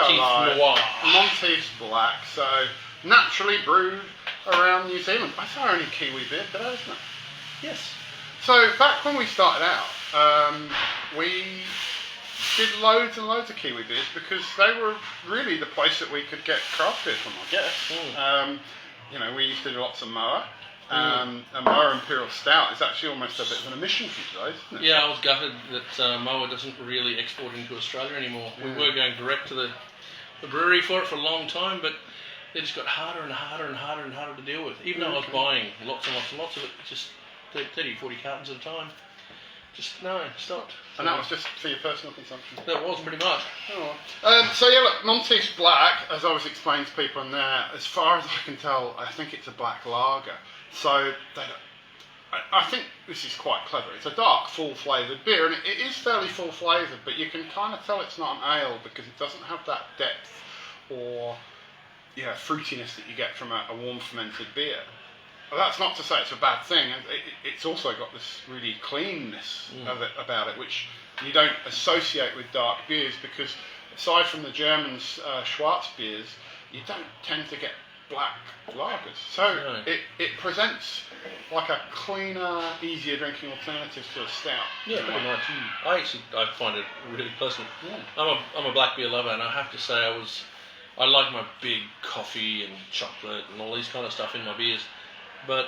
Monteiths Noir. Monteiths Black. So naturally brewed around New Zealand. That's our only Kiwi beer today, isn't it? Yes. So back when we started out, we did loads and loads of Kiwi beers because they were really the place that we could get craft beer from, I guess. You know, we used to do lots of Moa. And Moa Imperial Stout is actually almost a bit of an omission for you guys, isn't it? Yeah, I was gutted that Moa doesn't really export into Australia anymore. We were going direct to the brewery for it for a long time, but they just got harder and harder and harder and harder to deal with. Even though I was buying lots and lots and lots of it, just 30, 40 cartons at a time. Just, no, stopped. And that was just for your personal consumption? That was pretty much. Oh. So yeah, look, Monteiths Black, as I was explaining to people in there, as far as I can tell, I think it's a black lager. So I think this is quite clever. It's a dark, full-flavoured beer, and it is fairly full-flavoured, but you can kind of tell it's not an ale because it doesn't have that depth or fruitiness that you get from a warm fermented beer. Well, that's not to say it's a bad thing. It's also got this really cleanness about it, which you don't associate with dark beers because aside from the German Schwarz beers, you don't tend to get black lagers. So it presents like a cleaner, easier drinking alternative to a stout. Yeah, pretty much. I find it really pleasant. Yeah. I'm a black beer lover, and I have to say I like my big coffee and chocolate and all these kind of stuff in my beers. But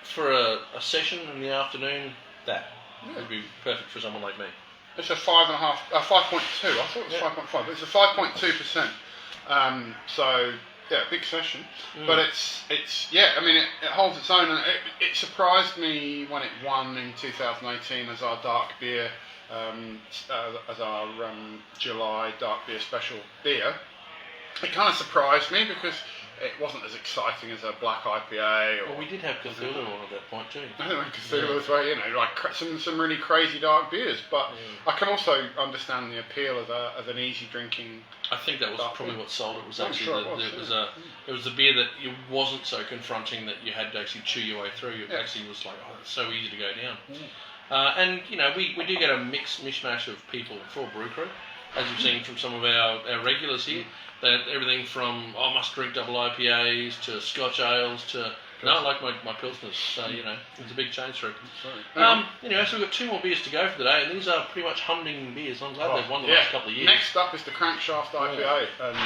for a session in the afternoon, that would be perfect for someone like me. It's a 5.5, 5.2. I thought it was 5.5, but it's a 5.2%. So yeah, big session. But it's I mean, it holds its own, and it surprised me when it won in 2018 as our dark beer, as our July dark beer special beer. It kind of surprised me because it wasn't as exciting as a black IPA. Well, we did have Cthulhu on at that point too. Cthulhu as well, like some really crazy dark beers. But I can also understand the appeal of an easy drinking. I think that was probably what sold it. Was actually it was a beer that it wasn't so confronting that you had to actually chew your way through. It actually was like, it's so easy to go down. And we do get a mishmash of people for Brew Crew, as you've seen from some of our regulars here. That everything from must drink double IPAs to Scotch ales to I like my Pilsners. So it's a big change through. Anyway, so we've got 2 more beers to go for the day, and these are pretty much humding beers. I'm glad they've won the last couple of years. Next up is the Crankshaft IPA, and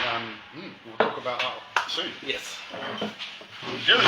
we'll talk about that soon. Yes. Enjoy.